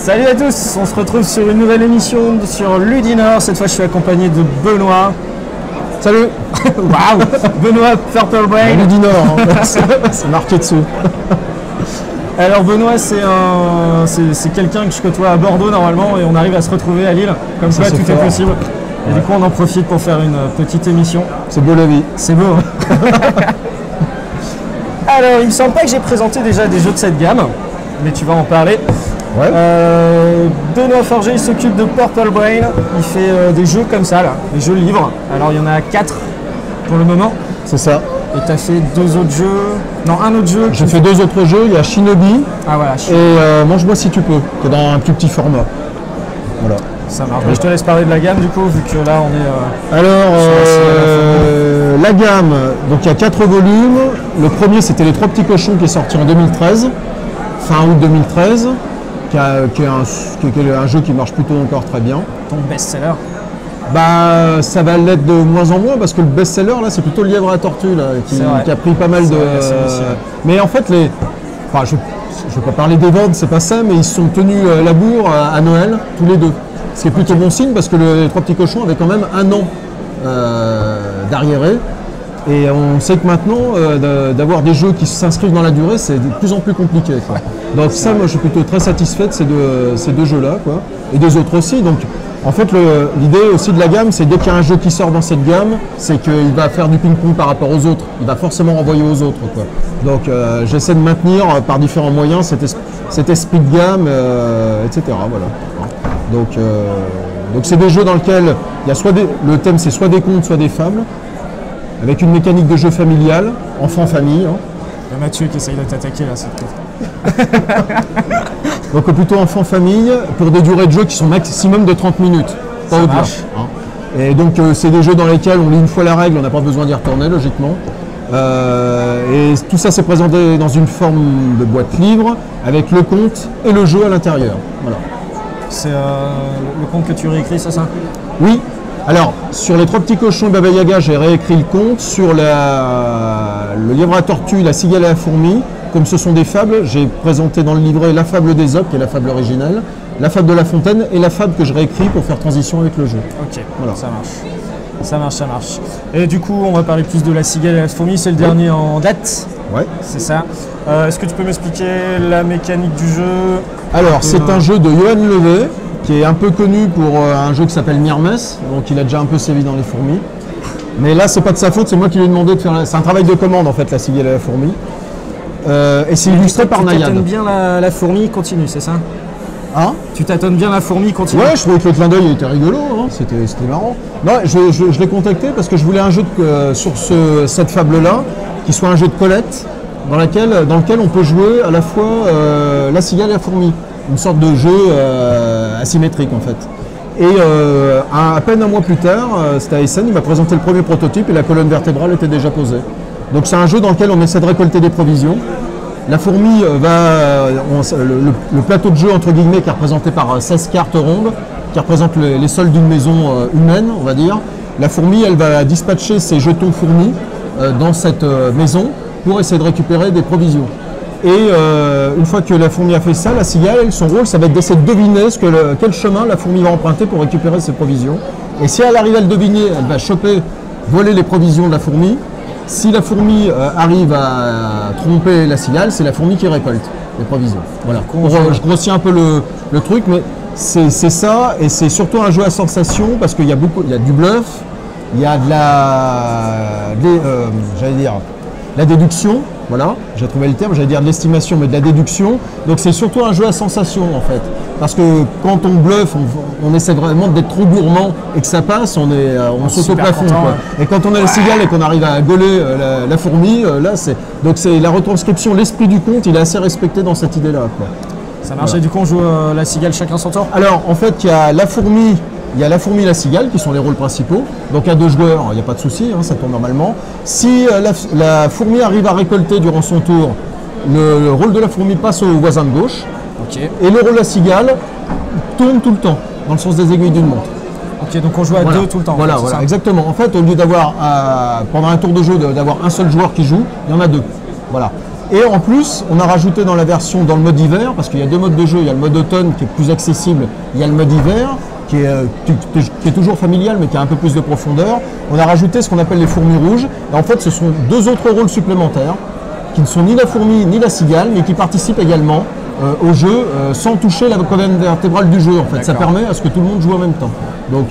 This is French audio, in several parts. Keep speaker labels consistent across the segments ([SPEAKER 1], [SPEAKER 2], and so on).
[SPEAKER 1] Salut à tous, on se retrouve sur une nouvelle émission sur Ludinor. Cette fois je suis accompagné de Benoît.
[SPEAKER 2] Salut.
[SPEAKER 1] Waouh. Benoît Purple Brain.
[SPEAKER 2] Ludinor, hein. C'est marqué dessous.
[SPEAKER 1] Alors Benoît c'est quelqu'un que je côtoie à Bordeaux normalement et on arrive à se retrouver à Lille. Comme ça tout est possible. Et ouais. Du coup on en profite pour faire une petite émission.
[SPEAKER 2] C'est beau la vie.
[SPEAKER 1] C'est beau. Alors il me semble pas que j'ai présenté déjà des jeux de cette gamme, mais tu vas en parler.
[SPEAKER 2] Ouais.
[SPEAKER 1] Benoît Forger il s'occupe de Purple Brain, il fait des jeux comme ça, là, des jeux livres. Alors il y en a 4 pour le moment.
[SPEAKER 2] C'est ça.
[SPEAKER 1] Et tu as fait 2 autres jeux, non un autre jeu.
[SPEAKER 2] J'ai fait 2 autres jeux, il y a Shinobi
[SPEAKER 1] voilà,
[SPEAKER 2] et Mange-moi si tu peux, qui est dans un plus petit format. Voilà.
[SPEAKER 1] Ça marche. Je te laisse parler de la gamme du coup, vu que là on est...
[SPEAKER 2] Alors, la gamme, donc il y a 4 volumes. Le premier c'était Les Trois Petits Cochons qui est sorti en 2013, fin août 2013. Qui est un jeu qui marche plutôt encore très bien.
[SPEAKER 1] Ton best-seller?
[SPEAKER 2] Bah, ça va l'être de moins en moins parce que le best-seller là, c'est plutôt le Lièvre à la Tortue là, qui a pris pas mal de. Mais en fait, enfin, je ne vais pas parler des ventes, c'est pas ça, mais ils se sont tenus la bourre à Noël tous les deux. Ce qui est plutôt bon signe parce que les Trois Petits Cochons avaient quand même un an d'arriéré. Et on sait que maintenant, d'avoir des jeux qui s'inscrivent dans la durée, c'est de plus en plus compliqué, quoi. Donc ça, moi, je suis plutôt très satisfait de ces deux jeux-là, quoi. Et des autres aussi. Donc, en fait, l'idée aussi de la gamme, c'est dès qu'il y a un jeu qui sort dans cette gamme, c'est qu'il va faire du ping-pong par rapport aux autres. Il va forcément renvoyer aux autres, quoi. Donc, j'essaie de maintenir par différents moyens cet esprit de gamme, etc. Voilà. Donc, c'est des jeux dans lesquels il y a le thème, c'est soit des contes, soit des fables, avec une mécanique de jeu familiale, enfant-famille. Hein.
[SPEAKER 1] Il y a Mathieu qui essaye de t'attaquer là, c'est tout.
[SPEAKER 2] Donc plutôt enfant-famille, pour des durées de jeu qui sont maximum de 30 minutes. Pas au-delà. Hein. Et donc c'est des jeux dans lesquels on lit une fois la règle, on n'a pas besoin d'y retourner logiquement. Et tout ça c'est présenté dans une forme de boîte livre, avec le conte et le jeu à l'intérieur. Voilà.
[SPEAKER 1] C'est le conte que tu réécris, c'est ça?
[SPEAKER 2] Oui. Alors, sur Les Trois Petits Cochons et Baba Yaga, j'ai réécrit le conte. Sur le Lièvre à la Tortue, La Cigale et la Fourmi, comme ce sont des fables, j'ai présenté dans le livret la fable d'Ésope, qui est la fable originelle, la fable de La Fontaine et la fable que je réécris pour faire transition avec le jeu.
[SPEAKER 1] Ok, voilà. Ça marche. Ça marche. Et du coup, on va parler plus de La Cigale et la Fourmi, c'est le dernier en date.
[SPEAKER 2] Ouais.
[SPEAKER 1] C'est ça. Est-ce que tu peux m'expliquer la mécanique du jeu?
[SPEAKER 2] Alors, c'est un jeu de Johan Levé, qui est un peu connu pour un jeu qui s'appelle Myrmes, donc il a déjà un peu sévi dans les fourmis. Mais là, c'est pas de sa faute, c'est moi qui lui ai demandé de faire... C'est un travail de commande, en fait, La Cigale et la Fourmi. Et c'est illustré par Nayad. Tu tâtonnes bien
[SPEAKER 1] la fourmi continue, c'est ça?
[SPEAKER 2] Hein?
[SPEAKER 1] Tu tâtonnes bien la fourmi continue?
[SPEAKER 2] Ouais, je trouvais que le clin d'œil était rigolo, hein. C'était marrant. Non, je l'ai contacté parce que je voulais un jeu sur cette fable-là, qui soit un jeu de Colette, dans lequel on peut jouer à la fois la cigale et la fourmi. Une sorte de jeu asymétrique en fait. Et à peine un mois plus tard, c'était à Essen, il m'a présenté le premier prototype et la colonne vertébrale était déjà posée. Donc c'est un jeu dans lequel on essaie de récolter des provisions. La fourmi le plateau de jeu entre guillemets qui est représenté par 16 cartes rondes, qui représentent les sols d'une maison humaine, on va dire. La fourmi, elle va dispatcher ses jetons fourmis dans cette maison pour essayer de récupérer des provisions. Et une fois que la fourmi a fait ça, la cigale, son rôle, ça va être d'essayer de deviner quel chemin la fourmi va emprunter pour récupérer ses provisions. Et si elle arrive à le deviner, elle va voler les provisions de la fourmi. Si la fourmi arrive à tromper la cigale, c'est la fourmi qui récolte les provisions. Voilà. Je grossis un peu le truc, mais c'est ça, et c'est surtout un jeu à sensation parce qu'il y a du bluff, il y a la déduction. Voilà, j'ai trouvé le terme, j'allais dire de l'estimation, mais de la déduction. Donc c'est surtout un jeu à sensation en fait. Parce que quand on bluffe, on essaie vraiment d'être trop gourmand et que ça passe, on saute au plafond. Ouais. Et quand on a la cigale et qu'on arrive à gauler la fourmi, là c'est. Donc c'est la retranscription, l'esprit du conte, il est assez respecté dans cette idée-là.
[SPEAKER 1] Ça marche, voilà. Et du coup on joue la cigale chacun son tour? Alors
[SPEAKER 2] en fait il y a la fourmi. Il y a la fourmi et la cigale qui sont les rôles principaux. Donc à 2 joueurs, il n'y a pas de souci, hein, ça tourne normalement. Si la fourmi arrive à récolter durant son tour, le rôle de la fourmi passe au voisin de gauche.
[SPEAKER 1] Okay.
[SPEAKER 2] Et le rôle de la cigale tourne tout le temps, dans le sens des aiguilles d'une montre.
[SPEAKER 1] Ok, donc on joue à 2 tout le temps.
[SPEAKER 2] Voilà, exactement. En fait, au lieu d'avoir, pendant un tour de jeu, d'avoir un seul joueur qui joue, il y en a 2. Voilà. Et en plus, on a rajouté dans la version, dans le mode hiver, parce qu'il y a deux modes de jeu, il y a le mode automne qui est plus accessible, il y a le mode hiver qui est toujours familial mais qui a un peu plus de profondeur. On a rajouté ce qu'on appelle les fourmis rouges. Et en fait, ce sont deux autres rôles supplémentaires qui ne sont ni la fourmi ni la cigale, mais qui participent également au jeu sans toucher la colonne vertébrale du jeu. En fait, ça permet à ce que tout le monde joue en même temps. Donc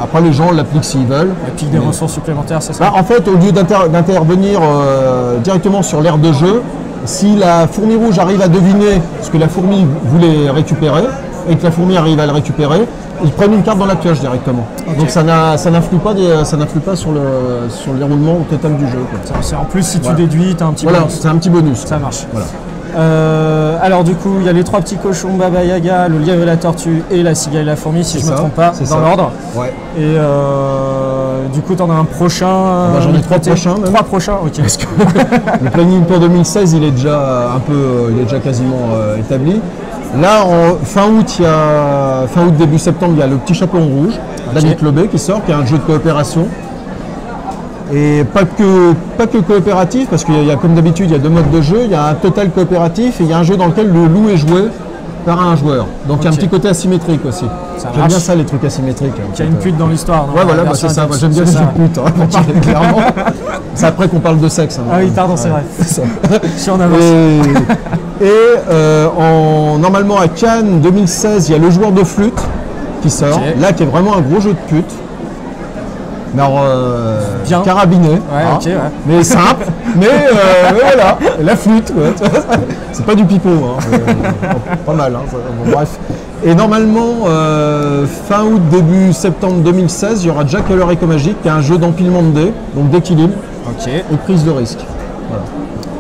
[SPEAKER 2] après, les gens l'appliquent s'ils veulent.
[SPEAKER 1] Et puis des ressources supplémentaires, c'est ça?
[SPEAKER 2] En fait, au lieu d'intervenir directement sur l'aire de jeu, si la fourmi rouge arrive à deviner ce que la fourmi voulait récupérer et que la fourmi arrive à le récupérer, ils prennent une carte dans la pioche directement. Okay. Donc ça n'influe pas sur le déroulement total du jeu.
[SPEAKER 1] C'est en plus, si tu déduis, tu as un petit bonus.
[SPEAKER 2] C'est un petit bonus.
[SPEAKER 1] Ça marche. Voilà. Alors du coup, il y a les trois petits cochons, Baba Yaga, le lièvre et la tortue et la cigale et la fourmi, si je ne me trompe pas, dans l'ordre. Ouais. Et du coup, tu en as un prochain.
[SPEAKER 2] J'en ai trois prochains.
[SPEAKER 1] Trois prochains, ok.
[SPEAKER 2] Parce que le planning pour 2016, il est déjà quasiment établi. Là, fin août, début septembre, il y a le petit chaperon rouge d'Annick Lobé qui sort, qui est un jeu de coopération. Et pas que coopératif, parce qu'il y a, comme d'habitude, il y a deux modes de jeu. Il y a un total coopératif et il y a un jeu dans lequel le loup est joué par un joueur. Donc il y a un petit côté asymétrique aussi. J'aime bien ça, les trucs asymétriques.
[SPEAKER 1] Il y a une pute dans l'histoire.
[SPEAKER 2] Ouais, voilà, c'est ça. J'aime bien les jeux de pute, clairement. C'est après qu'on parle de sexe.
[SPEAKER 1] Ah oui, pardon, c'est vrai. Je suis en avance.
[SPEAKER 2] Normalement à Cannes 2016, il y a le joueur de flûte qui sort, là qui est vraiment un gros jeu de pute. Alors, carabiné, mais simple, mais voilà, la flûte, c'est pas du pipeau, pas mal, bon, bref. Et normalement, fin août, début septembre 2016, il y aura Jack et leur éco magique, qui est un jeu d'empilement de dés, donc d'équilibre et prise de risque. Voilà.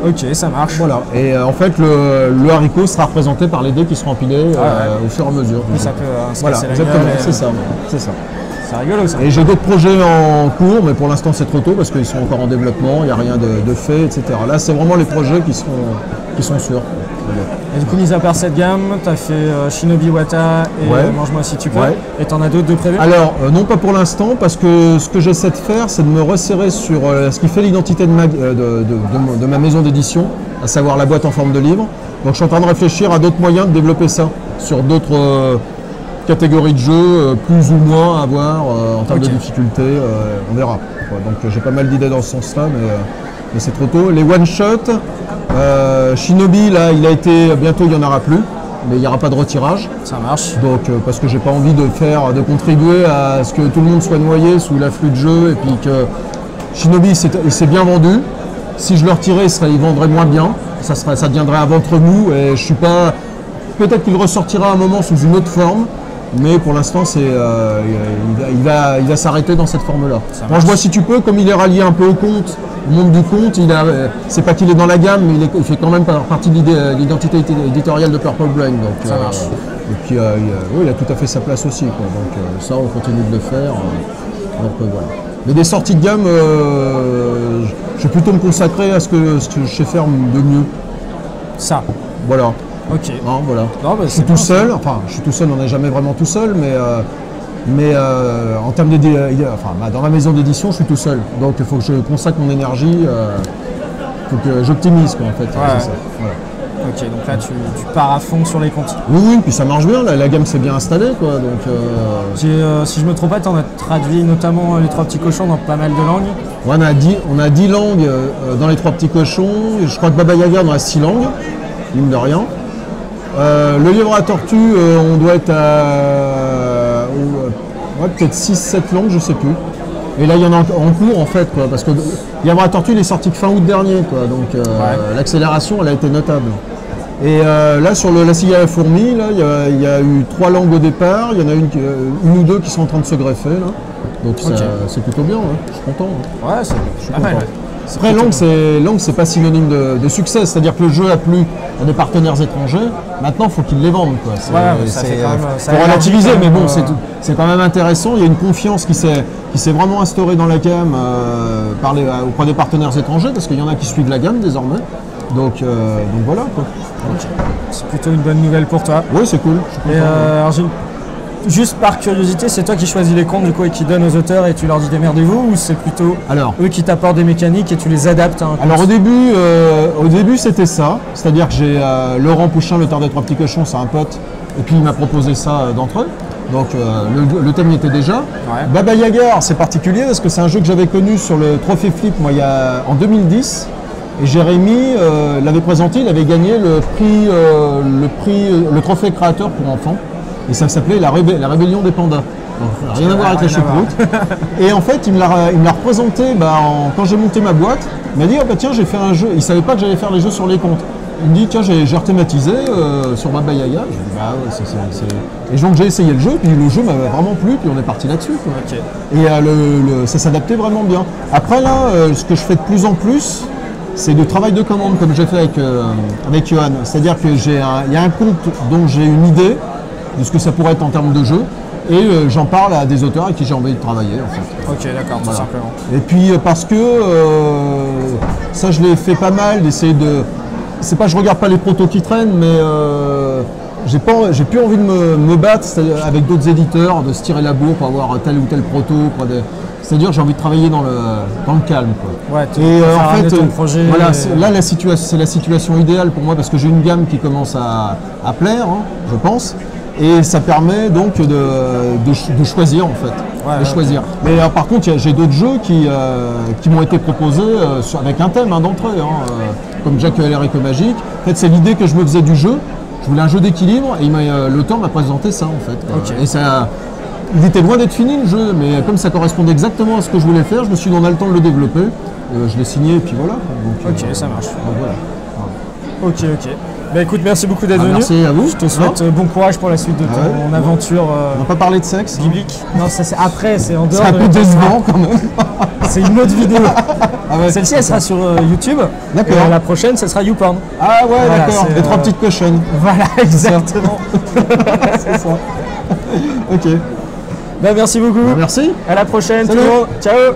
[SPEAKER 1] Ok, ça marche.
[SPEAKER 2] Voilà. Et en fait, le haricot sera représenté par les dés qui seront empilés au fur et à mesure.
[SPEAKER 1] Mais ça peut
[SPEAKER 2] voilà, exactement, c'est ça.
[SPEAKER 1] C'est rigolo ça.
[SPEAKER 2] Et j'ai d'autres projets en cours, mais pour l'instant c'est trop tôt parce qu'ils sont encore en développement, il n'y a rien de fait, etc. Là, c'est vraiment les projets qui sont sûrs.
[SPEAKER 1] Et du coup, mis à part cette gamme, tu as fait Shinobi Wata et Mange-moi si tu peux. Et tu en as d'autres de prévus?
[SPEAKER 2] Alors, non pas pour l'instant, parce que ce que j'essaie de faire, c'est de me resserrer sur ce qui fait l'identité de ma maison d'édition, à savoir la boîte en forme de livre. Donc je suis en train de réfléchir à d'autres moyens de développer ça, sur d'autres catégories de jeux, plus ou moins à voir en termes de difficulté, on verra. Donc j'ai pas mal d'idées dans ce sens-là, mais c'est trop tôt. Les one-shots, Shinobi, là, bientôt il n'y en aura plus, mais il n'y aura pas de retirage.
[SPEAKER 1] Ça marche.
[SPEAKER 2] Donc parce que j'ai pas envie de contribuer à ce que tout le monde soit noyé sous l'afflux de jeu, et puis que Shinobi s'est bien vendu. Si je le retirais, il vendrait moins bien, ça deviendrait un ventre mou, et je suis pas. Peut-être qu'il ressortira un moment sous une autre forme. Mais pour l'instant, il va s'arrêter dans cette forme-là. Moi, je vois si tu peux, comme il est rallié un peu au monde du conte, c'est pas qu'il est dans la gamme, mais il fait quand même partie de l'identité éditoriale de Purple Brain. Donc,
[SPEAKER 1] ça marche.
[SPEAKER 2] Et puis, il a tout à fait sa place aussi. Donc ça, on continue de le faire. Donc voilà. Mais des sorties de gamme, je vais plutôt me consacrer à ce que je sais faire de mieux.
[SPEAKER 1] Ça.
[SPEAKER 2] Voilà.
[SPEAKER 1] Ok.
[SPEAKER 2] Non, voilà.
[SPEAKER 1] Non, bah,
[SPEAKER 2] je suis tout seul, on n'est jamais vraiment tout seul, mais en termes dans ma maison d'édition, je suis tout seul. Donc il faut que je consacre mon énergie, il faut que j'optimise en fait.
[SPEAKER 1] Ouais.
[SPEAKER 2] C'est ça. Voilà.
[SPEAKER 1] Ok, donc là tu pars à fond sur les comptes.
[SPEAKER 2] Oui, puis ça marche bien, la gamme s'est bien installée, quoi. Donc,
[SPEAKER 1] si je me trompe pas, tu en as traduit notamment les trois petits cochons dans pas mal de langues.
[SPEAKER 2] Ouais, on a 10 langues dans les trois petits cochons, et je crois que Baba Yaga en a 6 langues, mine de rien. Le livre à tortue, on doit être à peut-être 6-7 langues, je sais plus. Et là, il y en a en cours en fait, quoi, parce que le livre à tortue, il est sorti que fin août dernier, quoi, donc l'accélération, elle a été notable. Et là, sur la cigale à la fourmi, là, il y a eu 3 langues au départ, il y en a une ou deux qui sont en train de se greffer, là. Donc c'est plutôt bien, je suis content.
[SPEAKER 1] Ouais, c'est pas mal.
[SPEAKER 2] Après, langue, c'est pas synonyme de succès, c'est-à-dire que le jeu a plu à des partenaires étrangers, maintenant il faut qu'ils les vendent. Il faut relativiser, mais bon, c'est quand même intéressant, il y a une confiance qui s'est vraiment instaurée dans la gamme auprès des partenaires étrangers, parce qu'il y en a qui suivent la gamme désormais, donc voilà. Quoi.
[SPEAKER 1] Okay. C'est plutôt une bonne nouvelle pour toi.
[SPEAKER 2] Oui, c'est cool.
[SPEAKER 1] Et alors, j'ai juste par curiosité, c'est toi qui choisis les comptes du coup et qui donne aux auteurs et tu leur dis démerdez-vous, ou c'est plutôt eux qui t'apportent des mécaniques et tu les adaptes à un compte?
[SPEAKER 2] Alors au début c'était ça, c'est-à-dire que j'ai Laurent Pouchin, l'auteur des 3 petits cochons, c'est un pote, et puis il m'a proposé ça d'entre eux. Donc le thème y était déjà. Ouais. Baba Yaga, c'est particulier parce que c'est un jeu que j'avais connu sur le Trophée Flip moi, en 2010. Et Jérémy l'avait présenté, il avait gagné le trophée créateur pour enfants. Et ça s'appelait la Rébellion des Pandas. Donc, rien à voir avec la choucroute. Et en fait, il me l'a représenté quand j'ai monté ma boîte. Il m'a dit oh, bah, tiens, j'ai fait un jeu. Il ne savait pas que j'allais faire les jeux sur les comptes. Il me dit tiens, j'ai rethématisé sur Baba Yaga. Je dis bah ouais, Et donc j'ai essayé le jeu, puis le jeu m'avait vraiment plu, puis on est parti là-dessus. Okay. Et ça s'adaptait vraiment bien. Après là, ce que je fais de plus en plus, c'est du travail de commande comme j'ai fait avec Johan. C'est-à-dire qu'il y a un compte dont j'ai une idée de ce que ça pourrait être en termes de jeu. Et j'en parle à des auteurs avec qui j'ai envie de travailler en fait.
[SPEAKER 1] Ok, d'accord, tout simplement.
[SPEAKER 2] Et puis parce que ça je l'ai fait pas mal, d'essayer de... C'est pas je regarde pas les protos qui traînent, mais j'ai plus envie de me battre avec d'autres éditeurs, de se tirer la bourre pour avoir tel ou tel proto. C'est-à-dire j'ai envie de travailler dans le calme. Quoi.
[SPEAKER 1] Ouais, et en fait, ton projet
[SPEAKER 2] voilà, là c'est la situation idéale pour moi parce que j'ai une gamme qui commence à plaire, hein, je pense. Et ça permet donc de choisir en fait. Ouais, choisir. Mais par contre, j'ai d'autres jeux qui m'ont été proposés avec un thème d'entrée, comme Jack l'Erico Magique. En fait, c'est l'idée que je me faisais du jeu. Je voulais un jeu d'équilibre et l'auteur m'a présenté ça en fait. Okay. Et il était loin d'être fini le jeu, mais comme ça correspondait exactement à ce que je voulais faire, je me suis dit on a le temps de le développer. Je l'ai signé et puis voilà. Donc,
[SPEAKER 1] ok, ça marche. Voilà. Ok. Bah écoute, merci beaucoup d'être venu.
[SPEAKER 2] Merci à vous.
[SPEAKER 1] Je te souhaite bon courage pour la suite de ton aventure.
[SPEAKER 2] On va pas parler de sexe
[SPEAKER 1] biblique. Non, ça c'est après, c'est en dehors.
[SPEAKER 2] C'est un peu décevant quand même.
[SPEAKER 1] C'est une autre vidéo. Celle-ci, elle sera sur YouTube. D'accord. Et la prochaine, ce sera YouPorn.
[SPEAKER 2] Ah ouais, voilà, d'accord. Les 3 petites cochonnes.
[SPEAKER 1] Voilà, exactement.
[SPEAKER 2] C'est ça. Ok.
[SPEAKER 1] Bah merci beaucoup.
[SPEAKER 2] Bah, merci.
[SPEAKER 1] À la prochaine.
[SPEAKER 2] Salut.
[SPEAKER 1] Ciao.